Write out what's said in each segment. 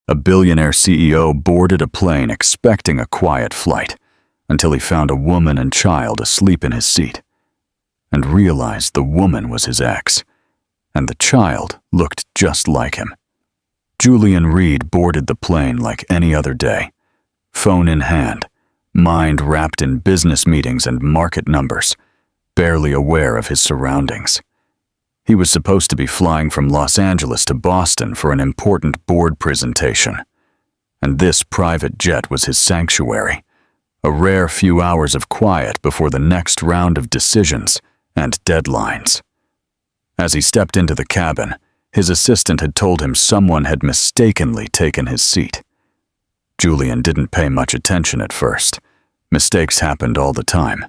A billionaire CEO boarded a plane expecting a quiet flight until he found a woman and child asleep in his seat and realized the woman was his ex, and the child looked just like him. Julian Reed boarded the plane like any other day, phone in hand, mind wrapped in business meetings and market numbers, barely aware of his surroundings. He was supposed to be flying from Los Angeles to Boston for an important board presentation, and this private jet was his sanctuary, a rare few hours of quiet before the next round of decisions and deadlines. As he stepped into the cabin, his assistant had told him someone had mistakenly taken his seat. Julian didn't pay much attention at first. Mistakes happened all the time.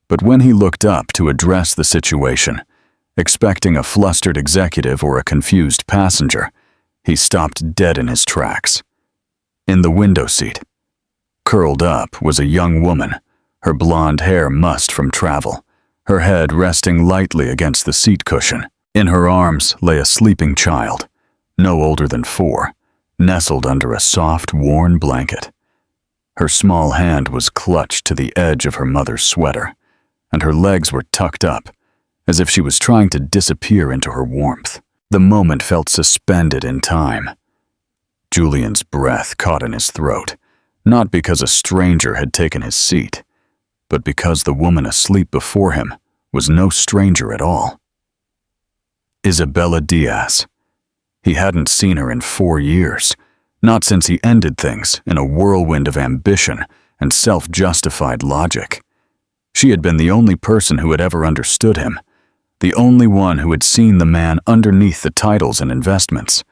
But when he looked up to address the situation, expecting a flustered executive or a confused passenger, he stopped dead in his tracks. In the window seat, curled up, was a young woman, her blonde hair mussed from travel, her head resting lightly against the seat cushion. In her arms lay a sleeping child, no older than 4, nestled under a soft, worn blanket. Her small hand was clutched to the edge of her mother's sweater, and her legs were tucked up, as if she was trying to disappear into her warmth. The moment felt suspended in time. Julian's breath caught in his throat, not because a stranger had taken his seat, but because the woman asleep before him was no stranger at all. Isabella Diaz. He hadn't seen her in 4 years, not since he ended things in a whirlwind of ambition and self-justified logic. She had been the only person who had ever understood him, the only one who had seen the man underneath the titles and investments,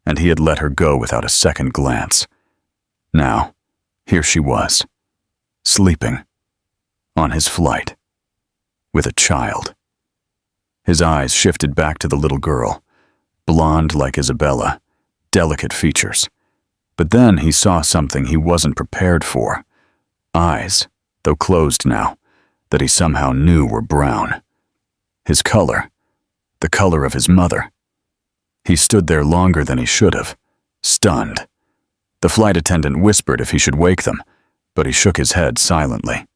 and he had let her go without a second glance. Now, here she was, sleeping, on his flight, with a child. His eyes shifted back to the little girl, blonde like Isabella, delicate features. But then he saw something he wasn't prepared for. Eyes, though closed now, that he somehow knew were brown. His color, the color of his mother. He stood there longer than he should have, stunned. The flight attendant whispered if he should wake them, but he shook his head silently.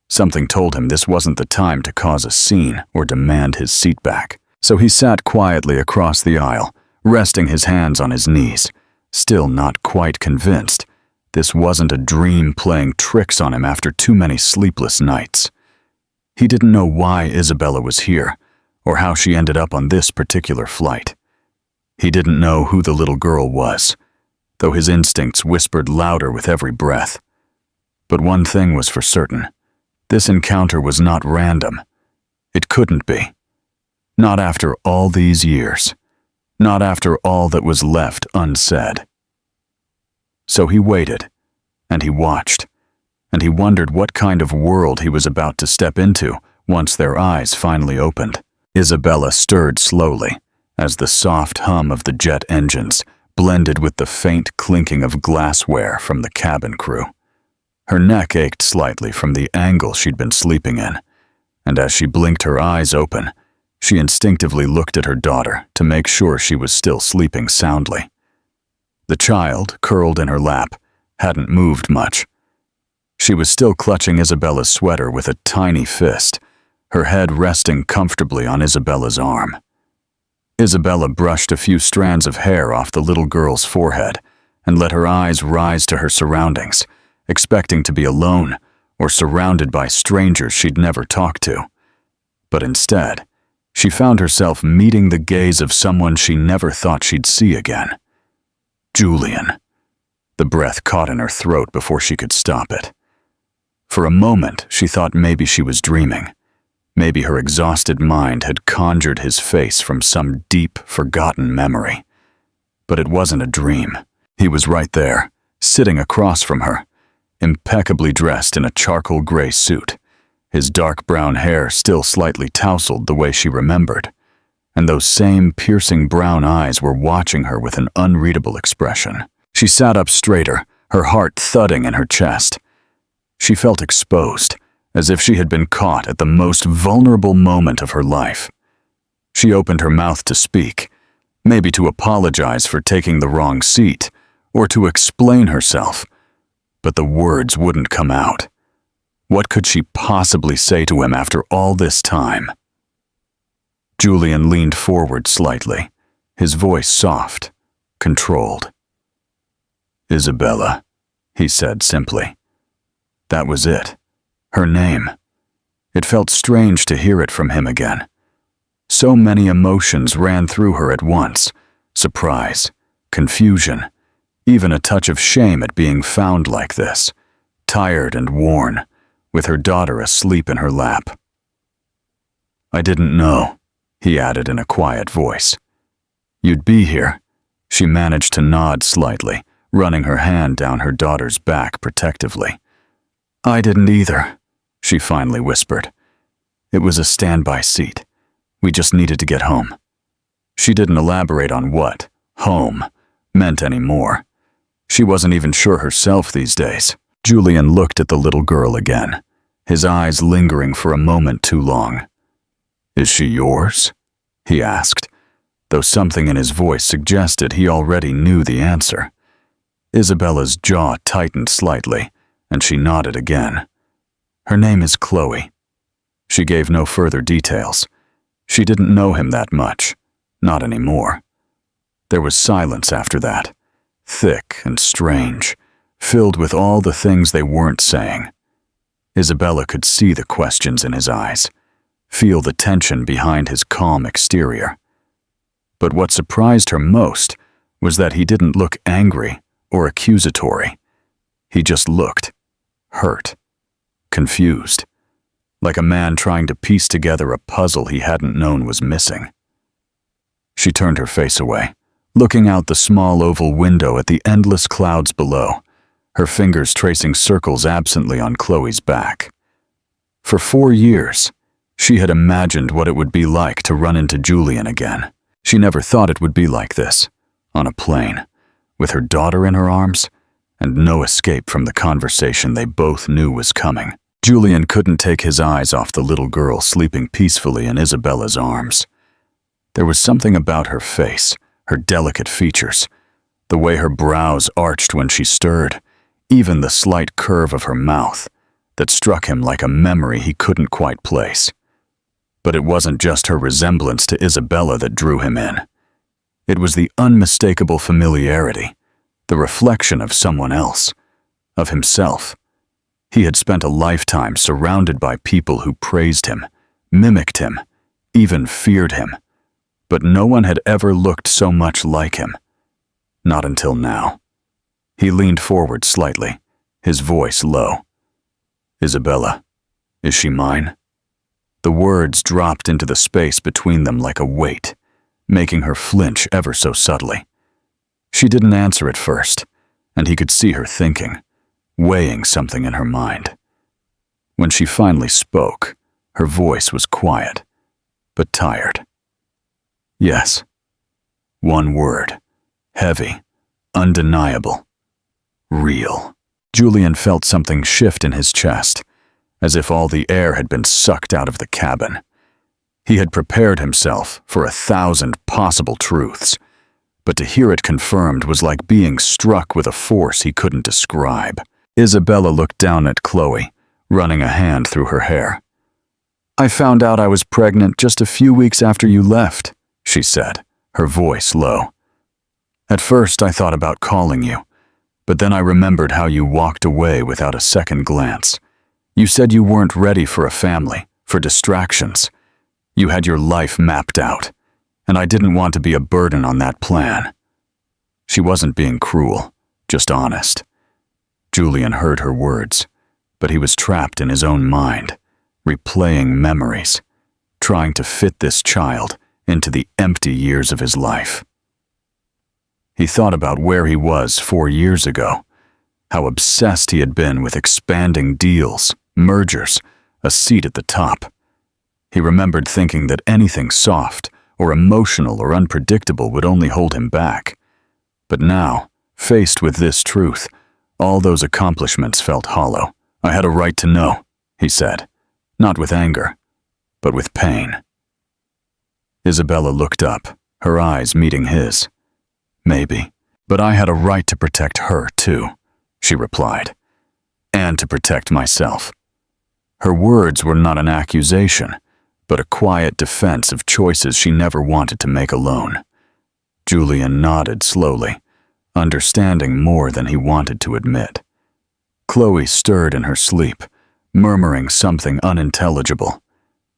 Something told him this wasn't the time to cause a scene or demand his seat back. So he sat quietly across the aisle, resting his hands on his knees, still not quite convinced this wasn't a dream playing tricks on him after too many sleepless nights. He didn't know why Isabella was here, or how she ended up on this particular flight. He didn't know who the little girl was, though his instincts whispered louder with every breath. But one thing was for certain. This encounter was not random. It couldn't be. Not after all these years. Not after all that was left unsaid. So he waited, and he watched, and he wondered what kind of world he was about to step into once their eyes finally opened. Isabella stirred slowly as the soft hum of the jet engines blended with the faint clinking of glassware from the cabin crew. Her neck ached slightly from the angle she'd been sleeping in, and as she blinked her eyes open, she instinctively looked at her daughter to make sure she was still sleeping soundly. The child, curled in her lap, hadn't moved much. She was still clutching Isabella's sweater with a tiny fist, her head resting comfortably on Isabella's arm. Isabella brushed a few strands of hair off the little girl's forehead and let her eyes rise to her surroundings, expecting to be alone or surrounded by strangers she'd never talked to. But instead, she found herself meeting the gaze of someone she never thought she'd see again. Julian. The breath caught in her throat before she could stop it. For a moment, she thought maybe she was dreaming. Maybe her exhausted mind had conjured his face from some deep, forgotten memory. But it wasn't a dream. He was right there, sitting across from her, impeccably dressed in a charcoal gray suit, his dark brown hair still slightly tousled the way she remembered, and those same piercing brown eyes were watching her with an unreadable expression. She sat up straighter, her heart thudding in her chest. She felt exposed, as if she had been caught at the most vulnerable moment of her life. She opened her mouth to speak, maybe to apologize for taking the wrong seat, or to explain herself, but the words wouldn't come out. What could she possibly say to him after all this time? Julian leaned forward slightly, his voice soft, controlled. "Isabella," he said simply. That was it. Her name. It felt strange to hear it from him again. So many emotions ran through her at once: surprise, confusion, even a touch of shame at being found like this, tired and worn, with her daughter asleep in her lap. "I didn't know," he added in a quiet voice. "You'd be here." She managed to nod slightly, running her hand down her daughter's back protectively. "I didn't either," she finally whispered. "It was a standby seat. We just needed to get home." She didn't elaborate on what home meant anymore. She wasn't even sure herself these days. Julian looked at the little girl again, his eyes lingering for a moment too long. "Is she yours?" he asked, though something in his voice suggested he already knew the answer. Isabella's jaw tightened slightly, and she nodded again. "Her name is Chloe." She gave no further details. She didn't know him that much, not anymore. There was silence after that, thick and strange, filled with all the things they weren't saying. Isabella could see the questions in his eyes, feel the tension behind his calm exterior. But what surprised her most was that he didn't look angry or accusatory. He just looked hurt, confused, like a man trying to piece together a puzzle he hadn't known was missing. She turned her face away, looking out the small oval window at the endless clouds below, her fingers tracing circles absently on Chloe's back. For 4 years, she had imagined what it would be like to run into Julian again. She never thought it would be like this, on a plane, with her daughter in her arms, and no escape from the conversation they both knew was coming. Julian couldn't take his eyes off the little girl sleeping peacefully in Isabella's arms. There was something about her face, her delicate features, the way her brows arched when she stirred, even the slight curve of her mouth, that struck him like a memory he couldn't quite place. But it wasn't just her resemblance to Isabella that drew him in. It was the unmistakable familiarity, the reflection of someone else, of himself. He had spent a lifetime surrounded by people who praised him, mimicked him, even feared him. But no one had ever looked so much like him. Not until now. He leaned forward slightly, his voice low. "Isabella, is she mine?" The words dropped into the space between them like a weight, making her flinch ever so subtly. She didn't answer at first, and he could see her thinking, weighing something in her mind. When she finally spoke, her voice was quiet, but tired. "Yes." One word, heavy, undeniable, real. Julian felt something shift in his chest, as if all the air had been sucked out of the cabin. He had prepared himself for 1,000 possible truths, but to hear it confirmed was like being struck with a force he couldn't describe. Isabella looked down at Chloe, running a hand through her hair. "I found out I was pregnant just a few weeks after you left," she said, her voice low. "At first I thought about calling you, but then I remembered how you walked away without a second glance. You said you weren't ready for a family, for distractions. You had your life mapped out, and I didn't want to be a burden on that plan." She wasn't being cruel, just honest. Julian heard her words, but he was trapped in his own mind, replaying memories, trying to fit this child into the empty years of his life. He thought about where he was 4 years ago, how obsessed he had been with expanding deals, mergers, a seat at the top. He remembered thinking that anything soft or emotional or unpredictable would only hold him back. But now, faced with this truth, all those accomplishments felt hollow. "I had a right to know," he said, not with anger, but with pain. Isabella looked up, her eyes meeting his. "Maybe," But I had a right to protect her, too, she replied, and to protect myself. Her words were not an accusation, but a quiet defense of choices she never wanted to make alone. Julian nodded slowly, understanding more than he wanted to admit. Chloe stirred in her sleep, murmuring something unintelligible,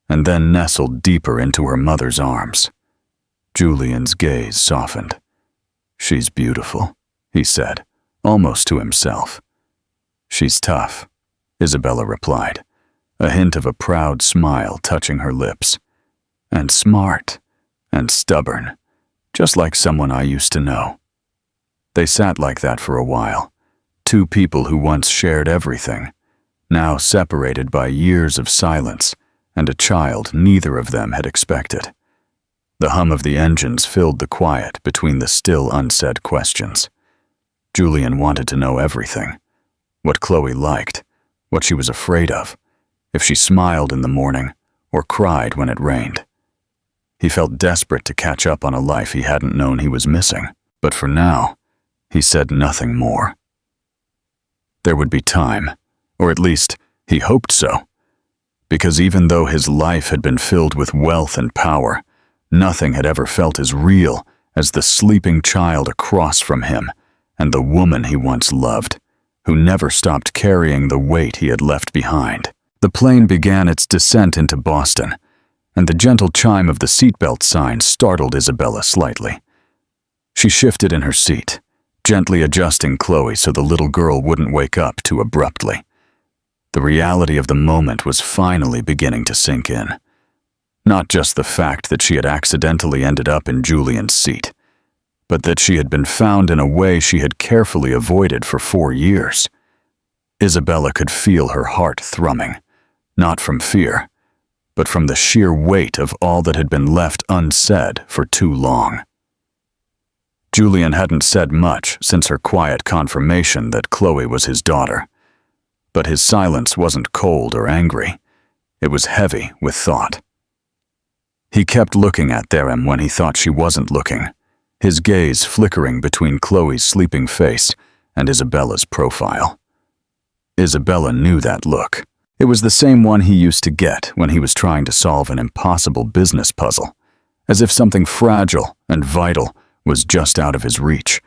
and then nestled deeper into her mother's arms. Julian's gaze softened. "She's beautiful," he said, almost to himself. "She's tough," Isabella replied, a hint of a proud smile touching her lips. "And smart, and stubborn, just like someone I used to know." They sat like that for a while, two people who once shared everything, now separated by years of silence and a child neither of them had expected. The hum of the engines filled the quiet between the still unsaid questions. Julian wanted to know everything. What Chloe liked, what she was afraid of, if she smiled in the morning or cried when it rained. He felt desperate to catch up on a life he hadn't known he was missing, but for now, he said nothing more. There would be time, or at least he hoped so, because even though his life had been filled with wealth and power, nothing had ever felt as real as the sleeping child across from him and the woman he once loved, who never stopped carrying the weight he had left behind. The plane began its descent into Boston, and the gentle chime of the seatbelt sign startled Isabella slightly. She shifted in her seat, gently adjusting Chloe so the little girl wouldn't wake up too abruptly. The reality of the moment was finally beginning to sink in. Not just the fact that she had accidentally ended up in Julian's seat, but that she had been found in a way she had carefully avoided for 4 years. Isabella could feel her heart thrumming, not from fear, but from the sheer weight of all that had been left unsaid for too long. Julian hadn't said much since her quiet confirmation that Chloe was his daughter, but his silence wasn't cold or angry. It was heavy with thought. He kept looking at Therem when he thought she wasn't looking, his gaze flickering between Chloe's sleeping face and Isabella's profile. Isabella knew that look. It was the same one he used to get when he was trying to solve an impossible business puzzle, as if something fragile and vital was just out of his reach,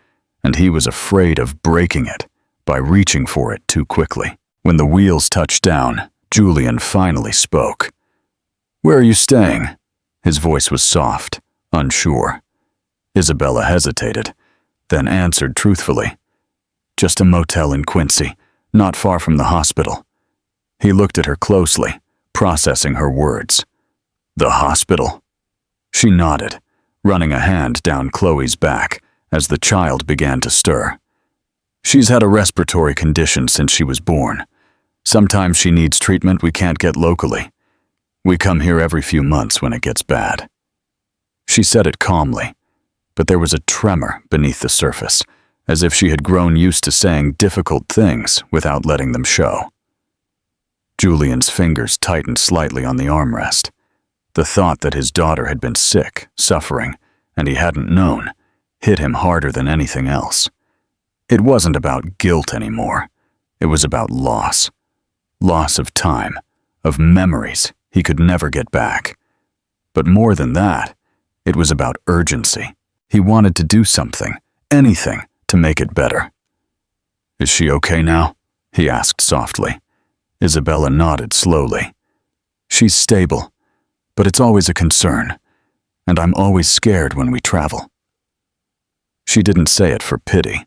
and he was afraid of breaking it by reaching for it too quickly. When the wheels touched down, Julian finally spoke. "Where are you staying?" His voice was soft, unsure. Isabella hesitated, then answered truthfully. "Just a motel in Quincy, not far from the hospital." He looked at her closely, processing her words. "The hospital?" She nodded, running a hand down Chloe's back as the child began to stir. "She's had a respiratory condition since she was born. Sometimes she needs treatment we can't get locally. We come here every few months when it gets bad." She said it calmly, but there was a tremor beneath the surface, as if she had grown used to saying difficult things without letting them show. Julian's fingers tightened slightly on the armrest. The thought that his daughter had been sick, suffering, and he hadn't known, hit him harder than anything else. It wasn't about guilt anymore. It was about loss. Loss of time, of memories he could never get back. But more than that, it was about urgency. He wanted to do something, anything, to make it better. "Is she okay now?" he asked softly. Isabella nodded slowly. "She's stable, but it's always a concern, and I'm always scared when we travel." She didn't say it for pity.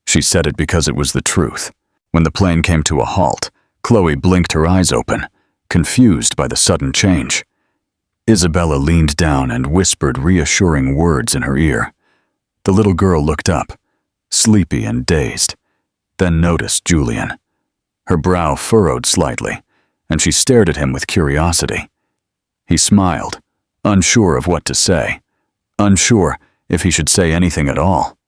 She said it because it was the truth. When the plane came to a halt, Chloe blinked her eyes open, confused by the sudden change. Isabella leaned down and whispered reassuring words in her ear. The little girl looked up, sleepy and dazed, then noticed Julian. Her brow furrowed slightly, and she stared at him with curiosity. He smiled, unsure of what to say, unsure if he should say anything at all.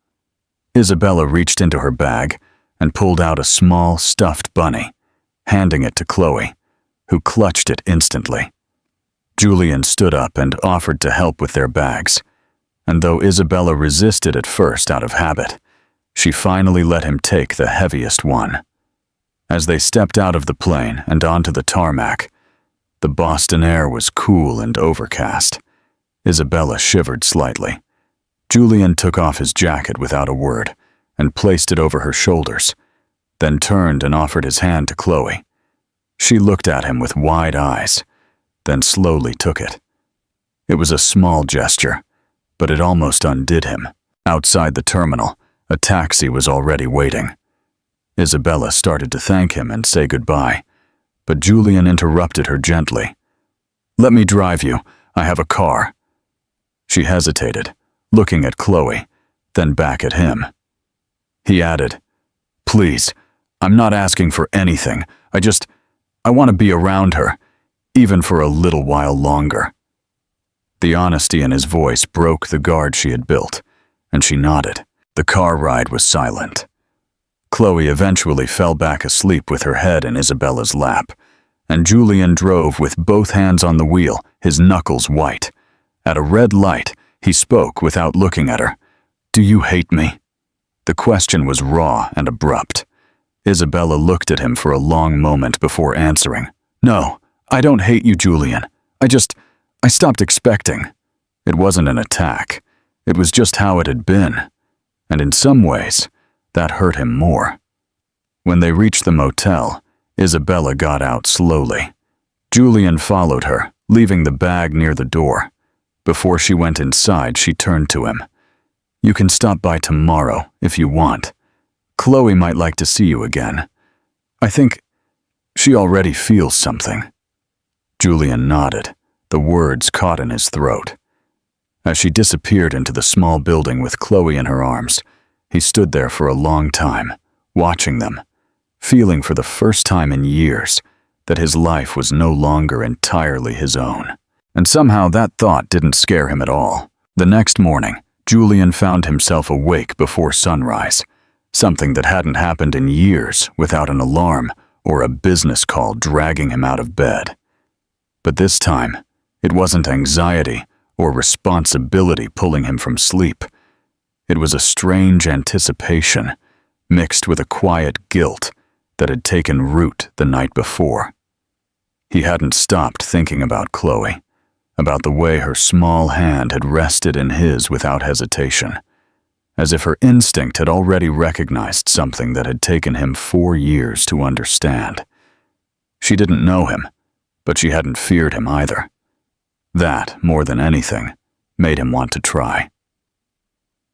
Isabella reached into her bag and pulled out a small, stuffed bunny, handing it to Chloe, who clutched it instantly. Julian stood up and offered to help with their bags, and though Isabella resisted at first out of habit, She finally let him take the heaviest one. As they stepped out of the plane and onto the tarmac, the Boston air was cool and overcast. Isabella shivered slightly. Julian took off his jacket without a word and placed it over her shoulders, then turned and offered his hand to Chloe. She looked at him with wide eyes, then slowly took it. It was a small gesture, but it almost undid him. Outside the terminal, a taxi was already waiting. Isabella started to thank him and say goodbye, but Julian interrupted her gently. "Let me drive you. I have a car." She hesitated, looking at Chloe, then back at him. He added, "Please, I'm not asking for anything. I want to be around her, even for a little while longer." The honesty in his voice broke the guard she had built, and she nodded. The car ride was silent. Chloe eventually fell back asleep with her head in Isabella's lap, and Julian drove with both hands on the wheel, his knuckles white. At a red light, he spoke without looking at her. "Do you hate me?" The question was raw and abrupt. Isabella looked at him for a long moment before answering. "No, I don't hate you, Julian. I stopped expecting." It wasn't an attack. It was just how it had been. And in some ways, that hurt him more. When they reached the motel, Isabella got out slowly. Julian followed her, leaving the bag near the door. Before she went inside, she turned to him. "You can stop by tomorrow if you want. Chloe might like to see you again. I think she already feels something." Julian nodded, the words caught in his throat. As she disappeared into the small building with Chloe in her arms, he stood there for a long time, watching them, feeling for the first time in years that his life was no longer entirely his own. And somehow that thought didn't scare him at all. The next morning, Julian found himself awake before sunrise, something that hadn't happened in years without an alarm or a business call dragging him out of bed. But this time, it wasn't anxiety or responsibility pulling him from sleep. It was a strange anticipation, mixed with a quiet guilt that had taken root the night before. He hadn't stopped thinking about Chloe, about the way her small hand had rested in his without hesitation, as if her instinct had already recognized something that had taken him 4 years to understand. She didn't know him, but she hadn't feared him either. That, more than anything, made him want to try.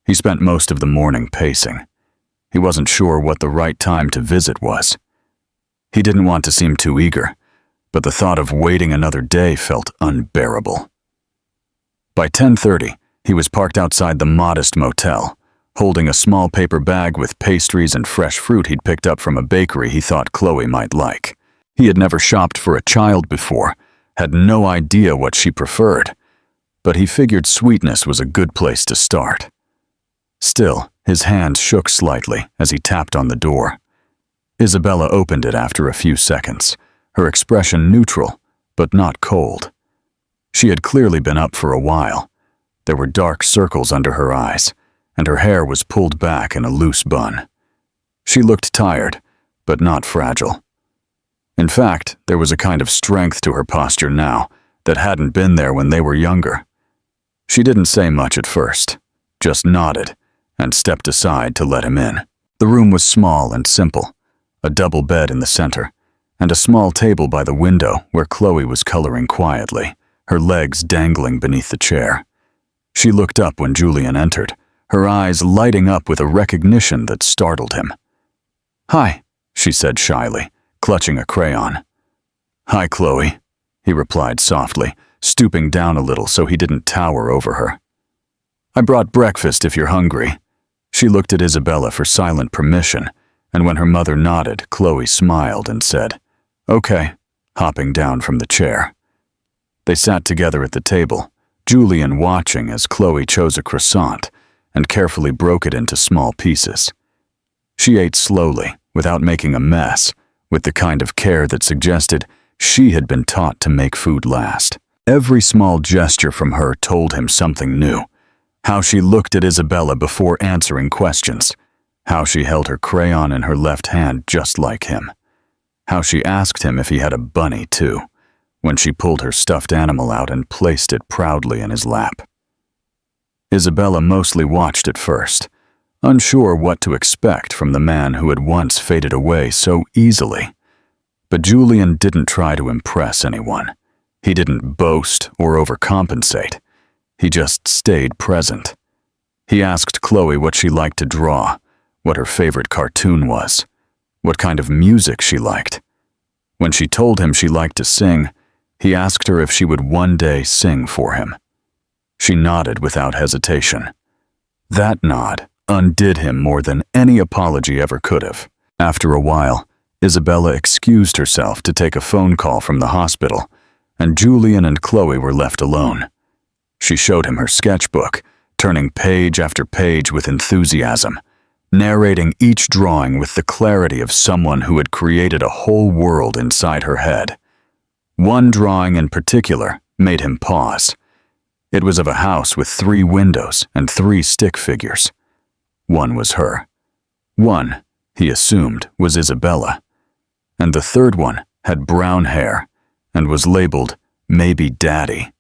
He spent most of the morning pacing. He wasn't sure what the right time to visit was. He didn't want to seem too eager, but the thought of waiting another day felt unbearable. By 10:30, he was parked outside the modest motel, holding a small paper bag with pastries and fresh fruit he'd picked up from a bakery he thought Chloe might like. He had never shopped for a child before, had no idea what she preferred, but he figured sweetness was a good place to start. Still, his hand shook slightly as he tapped on the door. Isabella opened it after a few seconds, her expression neutral, but not cold. She had clearly been up for a while. There were dark circles under her eyes, and her hair was pulled back in a loose bun. She looked tired, but not fragile. In fact, there was a kind of strength to her posture now that hadn't been there when they were younger. She didn't say much at first, just nodded and stepped aside to let him in. The room was small and simple, a double bed in the center, and a small table by the window where Chloe was coloring quietly, her legs dangling beneath the chair. She looked up when Julian entered, her eyes lighting up with a recognition that startled him. "Hi," she said shyly, clutching a crayon. "Hi, Chloe," he replied softly, stooping down a little so he didn't tower over her. "I brought breakfast if you're hungry." She looked at Isabella for silent permission, and when her mother nodded, Chloe smiled and said, "Okay," hopping down from the chair. They sat together at the table, Julian watching as Chloe chose a croissant and carefully broke it into small pieces. She ate slowly, without making a mess, with the kind of care that suggested she had been taught to make food last. Every small gesture from her told him something new. How she looked at Isabella before answering questions, How she held her crayon in her left hand just like him. How she asked him if he had a bunny too, when she pulled her stuffed animal out and placed it proudly in his lap. Isabella mostly watched at first, unsure what to expect from the man who had once faded away so easily. But Julian didn't try to impress anyone. He didn't boast or overcompensate. He just stayed present. He asked Chloe what she liked to draw, what her favorite cartoon was, what kind of music she liked. When she told him she liked to sing, he asked her if she would one day sing for him. She nodded without hesitation. That nod undid him more than any apology ever could have. After a while, Isabella excused herself to take a phone call from the hospital, and Julian and Chloe were left alone. She showed him her sketchbook, turning page after page with enthusiasm, narrating each drawing with the clarity of someone who had created a whole world inside her head. One drawing in particular made him pause. It was of a house with 3 windows and 3 stick figures. One was her. One, he assumed, was Isabella. And the third one had brown hair and was labeled, "Maybe Daddy."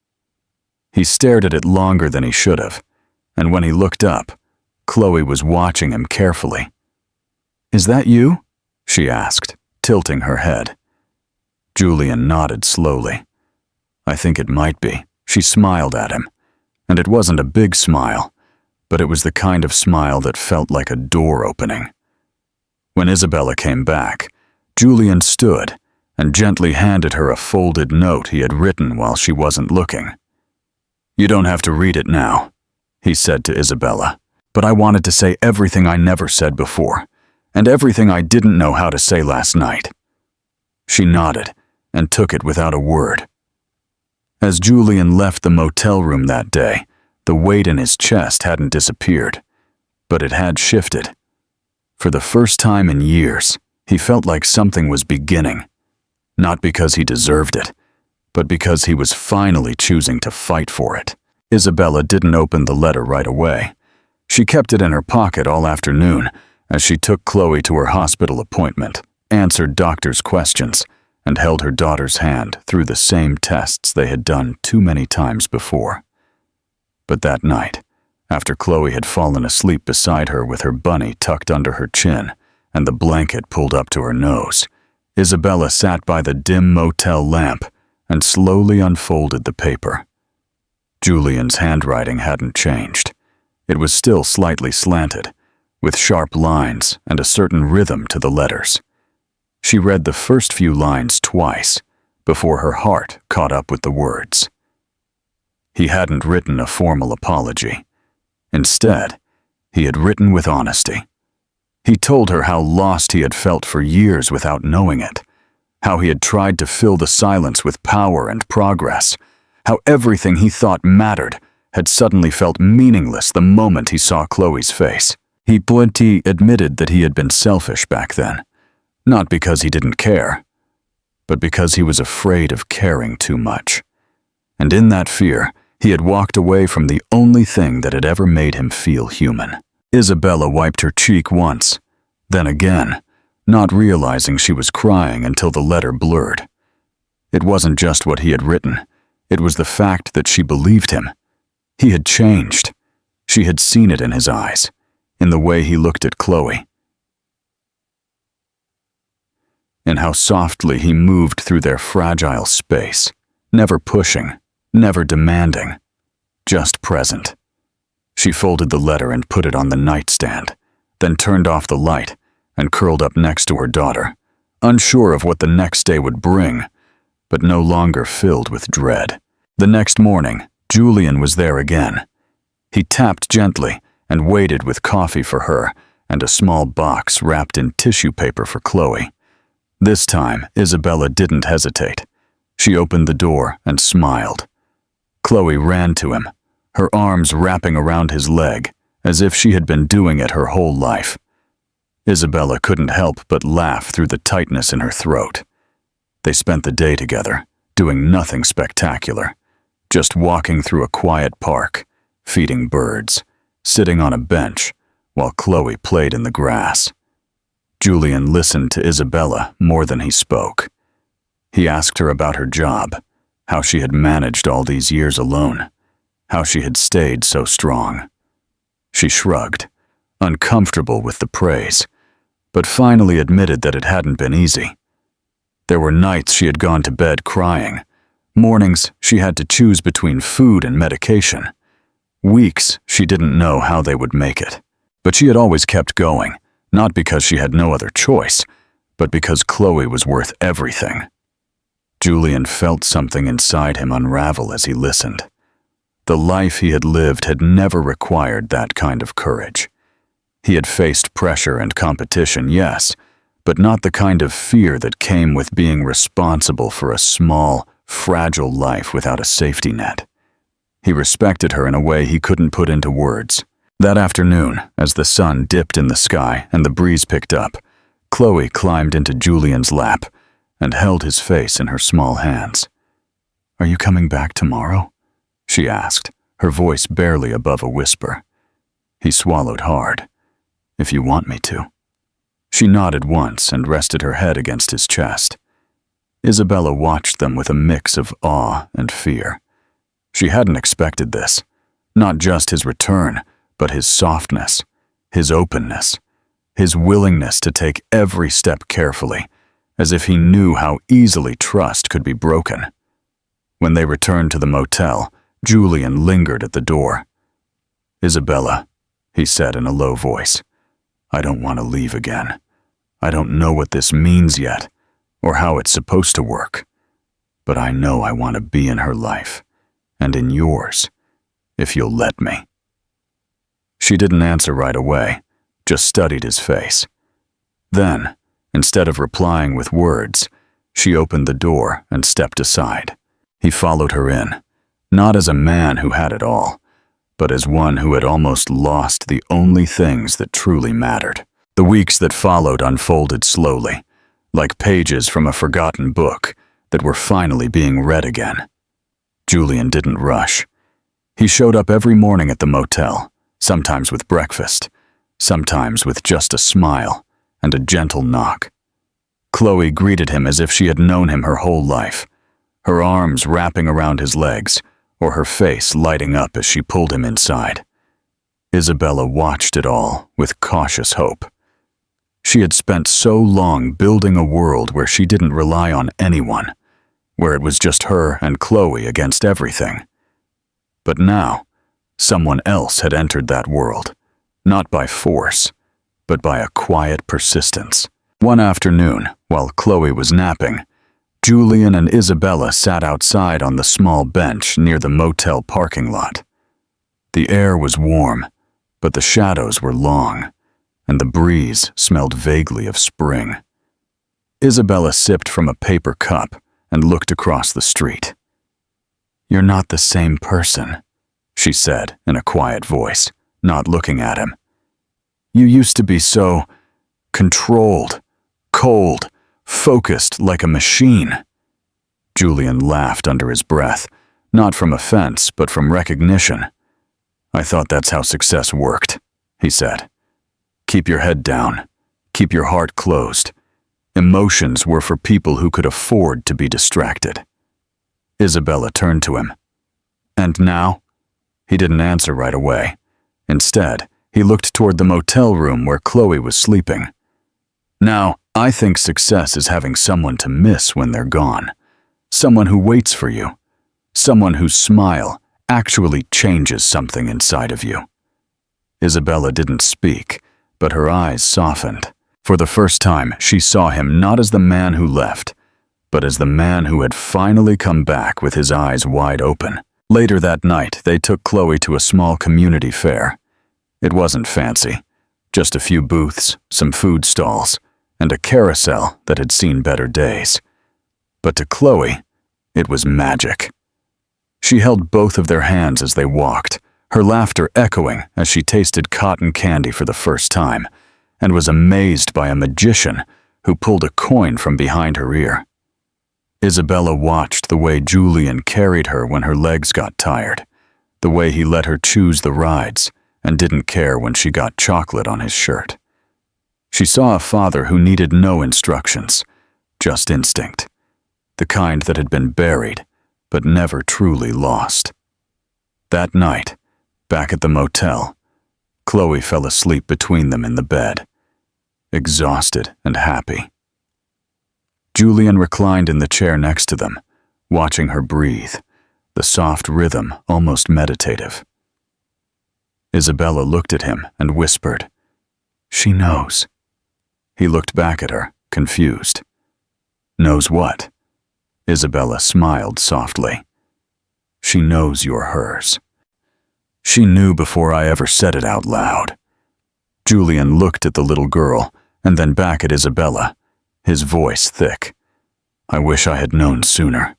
He stared at it longer than he should have, and when he looked up, Chloe was watching him carefully. "Is that you?" she asked, tilting her head. Julian nodded slowly. "I think it might be." She smiled at him, and it wasn't a big smile, but it was the kind of smile that felt like a door opening. When Isabella came back, Julian stood and gently handed her a folded note he had written while she wasn't looking. "You don't have to read it now," he said to Isabella, "but I wanted to say everything I never said before, and everything I didn't know how to say last night." She nodded and took it without a word. As Julian left the motel room that day, the weight in his chest hadn't disappeared, but it had shifted. For the first time in years, he felt like something was beginning, not because he deserved it, but because he was finally choosing to fight for it. Isabella didn't open the letter right away. She kept it in her pocket all afternoon as she took Chloe to her hospital appointment, answered doctors' questions, and held her daughter's hand through the same tests they had done too many times before. But that night, after Chloe had fallen asleep beside her with her bunny tucked under her chin and the blanket pulled up to her nose, Isabella sat by the dim motel lamp and slowly unfolded the paper. Julian's handwriting hadn't changed. It was still slightly slanted, with sharp lines and a certain rhythm to the letters. She read the first few lines twice before her heart caught up with the words. He hadn't written a formal apology. Instead, he had written with honesty. He told her how lost he had felt for years without knowing it, how he had tried to fill the silence with power and progress, how everything he thought mattered had suddenly felt meaningless the moment he saw Chloe's face. He plenty admitted that he had been selfish back then, not because he didn't care, but because he was afraid of caring too much. And in that fear, he had walked away from the only thing that had ever made him feel human. Isabella wiped her cheek once, then again, not realizing she was crying until the letter blurred. It wasn't just what he had written, it was the fact that she believed him. He had changed. She had seen it in his eyes, in the way he looked at Chloe, in how softly he moved through their fragile space, never pushing, never demanding, just present. She folded the letter and put it on the nightstand, then turned off the light and curled up next to her daughter, unsure of what the next day would bring, but no longer filled with dread. The next morning, Julian was there again. He tapped gently and waited with coffee for her and a small box wrapped in tissue paper for Chloe. This time, Isabella didn't hesitate. She opened the door and smiled. Chloe ran to him, her arms wrapping around his leg, as if she had been doing it her whole life. Isabella couldn't help but laugh through the tightness in her throat. They spent the day together, doing nothing spectacular, just walking through a quiet park, feeding birds, sitting on a bench, while Chloe played in the grass. Julian listened to Isabella more than he spoke. He asked her about her job, how she had managed all these years alone, how she had stayed so strong. She shrugged, uncomfortable with the praise, but finally admitted that it hadn't been easy. There were nights she had gone to bed crying, mornings she had to choose between food and medication, weeks she didn't know how they would make it. But she had always kept going, not because she had no other choice, but because Chloe was worth everything. Julian felt something inside him unravel as he listened. The life he had lived had never required that kind of courage. He had faced pressure and competition, yes, but not the kind of fear that came with being responsible for a small, fragile life without a safety net. He respected her in a way he couldn't put into words. That afternoon, as the sun dipped in the sky and the breeze picked up, Chloe climbed into Julian's lap and held his face in her small hands. "Are you coming back tomorrow?" she asked, her voice barely above a whisper. He swallowed hard. "If you want me to." She nodded once and rested her head against his chest. Isabella watched them with a mix of awe and fear. She hadn't expected this. Not just his return, but his softness, his openness, his willingness to take every step carefully, as if he knew how easily trust could be broken. When they returned to the motel, Julian lingered at the door. "Isabella," he said in a low voice, "I don't want to leave again. I don't know what this means yet, or how it's supposed to work. But I know I want to be in her life, and in yours, if you'll let me." She didn't answer right away, just studied his face. Then, instead of replying with words, she opened the door and stepped aside. He followed her in, not as a man who had it all, but as one who had almost lost the only things that truly mattered. The weeks that followed unfolded slowly, like pages from a forgotten book that were finally being read again. Julian didn't rush. He showed up every morning at the motel, sometimes with breakfast, sometimes with just a smile and a gentle knock. Chloe greeted him as if she had known him her whole life, her arms wrapping around his legs, or her face lighting up as she pulled him inside. Isabella watched it all with cautious hope. She had spent so long building a world where she didn't rely on anyone, where it was just her and Chloe against everything. But now, someone else had entered that world, not by force, but by a quiet persistence. One afternoon, while Chloe was napping, Julian and Isabella sat outside on the small bench near the motel parking lot. The air was warm, but the shadows were long, and the breeze smelled vaguely of spring. Isabella sipped from a paper cup and looked across the street. "You're not the same person," she said in a quiet voice, not looking at him. "You used to be so controlled, cold, focused like a machine." Julian laughed under his breath, not from offense, but from recognition. "I thought that's how success worked," he said. "Keep your head down. Keep your heart closed. Emotions were for people who could afford to be distracted." Isabella turned to him. "And now?" He didn't answer right away. Instead, he looked toward the motel room where Chloe was sleeping. "Now, I think success is having someone to miss when they're gone. Someone who waits for you. Someone whose smile actually changes something inside of you." Isabella didn't speak, but her eyes softened. For the first time, she saw him not as the man who left, but as the man who had finally come back with his eyes wide open. Later that night, they took Chloe to a small community fair. It wasn't fancy, just a few booths, some food stalls, and a carousel that had seen better days. But to Chloe, it was magic. She held both of their hands as they walked, her laughter echoing as she tasted cotton candy for the first time, and was amazed by a magician who pulled a coin from behind her ear. Isabella watched the way Julian carried her when her legs got tired, the way he let her choose the rides, and didn't care when she got chocolate on his shirt. She saw a father who needed no instructions, just instinct, the kind that had been buried but never truly lost. That night, back at the motel, Chloe fell asleep between them in the bed, exhausted and happy. Julian reclined in the chair next to them, watching her breathe, the soft rhythm almost meditative. Isabella looked at him and whispered, "She knows." He looked back at her, confused. "Knows what?" Isabella smiled softly. "She knows you're hers." She knew before I ever said it out loud. Julian looked at the little girl and then back at Isabella, his voice thick. "I wish I had known sooner."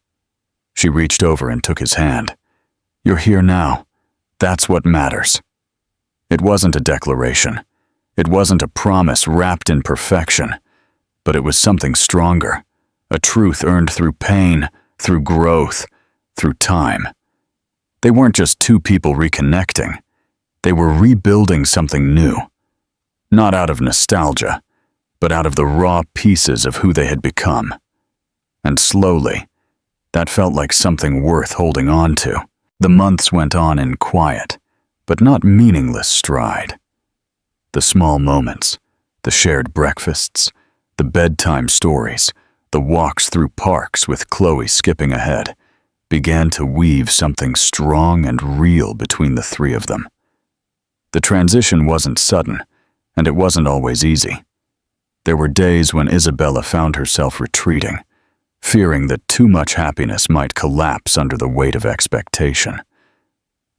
She reached over and took his hand. "You're here now. That's what matters." It wasn't a declaration. It wasn't a promise wrapped in perfection, but it was something stronger, a truth earned through pain, through growth, through time. They weren't just two people reconnecting. They were rebuilding something new. Not out of nostalgia, but out of the raw pieces of who they had become. And slowly, that felt like something worth holding on to. The months went on in quiet, but not meaningless stride. The small moments, the shared breakfasts, the bedtime stories, the walks through parks with Chloe skipping ahead, began to weave something strong and real between the three of them. The transition wasn't sudden, and it wasn't always easy. There were days when Isabella found herself retreating, fearing that too much happiness might collapse under the weight of expectation.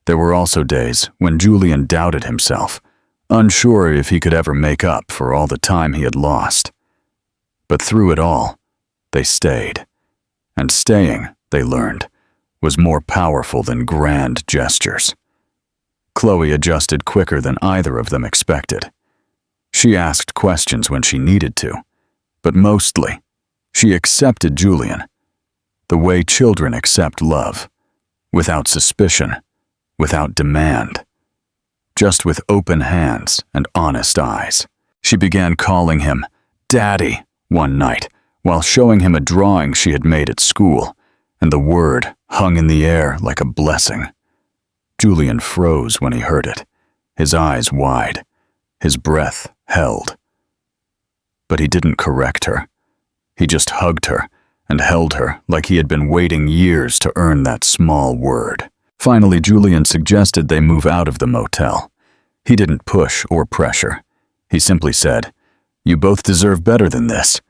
There were also days when Julian doubted himself, unsure if he could ever make up for all the time he had lost. But through it all, they stayed. And staying, they learned, was more powerful than grand gestures. Chloe adjusted quicker than either of them expected. She asked questions when she needed to, but mostly, she accepted Julian, the way children accept love, without suspicion, without demand, just with open hands and honest eyes. She began calling him Daddy one night while showing him a drawing she had made at school, and the word hung in the air like a blessing. Julian froze when he heard it, his eyes wide, his breath held. But he didn't correct her. He just hugged her and held her like he had been waiting years to earn that small word. Finally, Julian suggested they move out of the motel. He didn't push or pressure. He simply said, "You both deserve better than this,"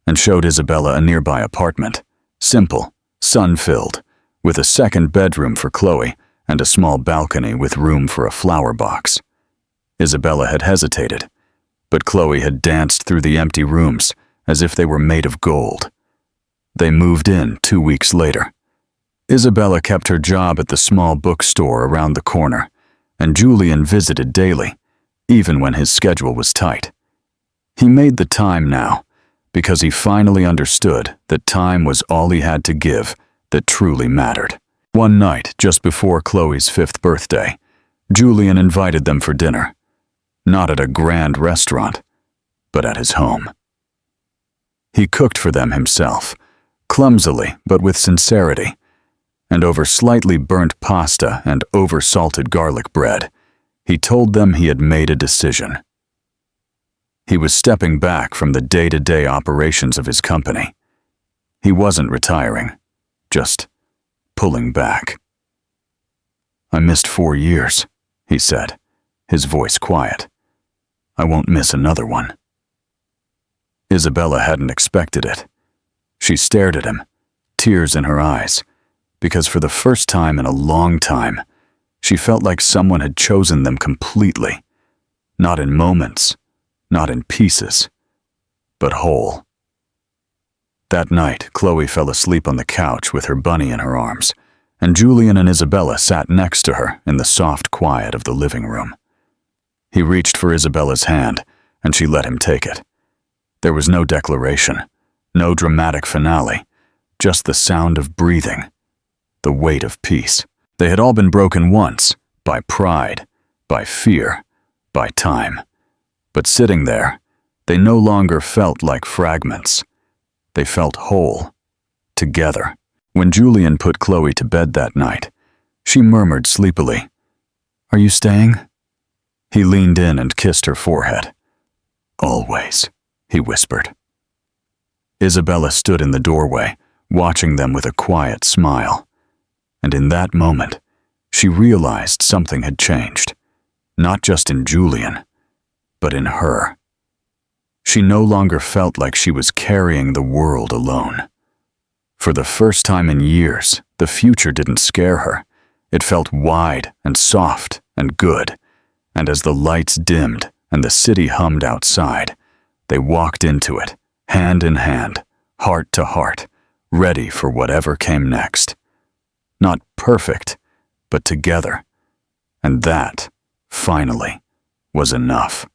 and showed Isabella a nearby apartment, simple, sun-filled, with a second bedroom for Chloe and a small balcony with room for a flower box. Isabella had hesitated, but Chloe had danced through the empty rooms as if they were made of gold. They moved in 2 weeks later. Isabella kept her job at the small bookstore around the corner, and Julian visited daily, even when his schedule was tight. He made the time now, because he finally understood that time was all he had to give that truly mattered. One night, just before Chloe's 5th birthday, Julian invited them for dinner, not at a grand restaurant, but at his home. He cooked for them himself, clumsily but with sincerity, and over slightly burnt pasta and over-salted garlic bread, he told them he had made a decision. He was stepping back from the day-to-day operations of his company. He wasn't retiring, just pulling back. "I missed 4 years," he said, his voice quiet. "I won't miss another one." Isabella hadn't expected it. She stared at him, tears in her eyes, because for the first time in a long time, she felt like someone had chosen them completely, not in moments, not in pieces, but whole. That night, Chloe fell asleep on the couch with her bunny in her arms, and Julian and Isabella sat next to her in the soft quiet of the living room. He reached for Isabella's hand, and she let him take it. There was no declaration, no dramatic finale, just the sound of breathing, the weight of peace. They had all been broken once, by pride, by fear, by time. But sitting there, they no longer felt like fragments. They felt whole, together. When Julian put Chloe to bed that night, she murmured sleepily, "Are you staying?" He leaned in and kissed her forehead. "Always," he whispered. Isabella stood in the doorway, watching them with a quiet smile. And in that moment, she realized something had changed, not just in Julian, but in her. She no longer felt like she was carrying the world alone. For the first time in years, the future didn't scare her. It felt wide and soft and good, and as the lights dimmed and the city hummed outside, they walked into it, hand in hand, heart to heart, ready for whatever came next. Not perfect, but together. And that, finally, was enough.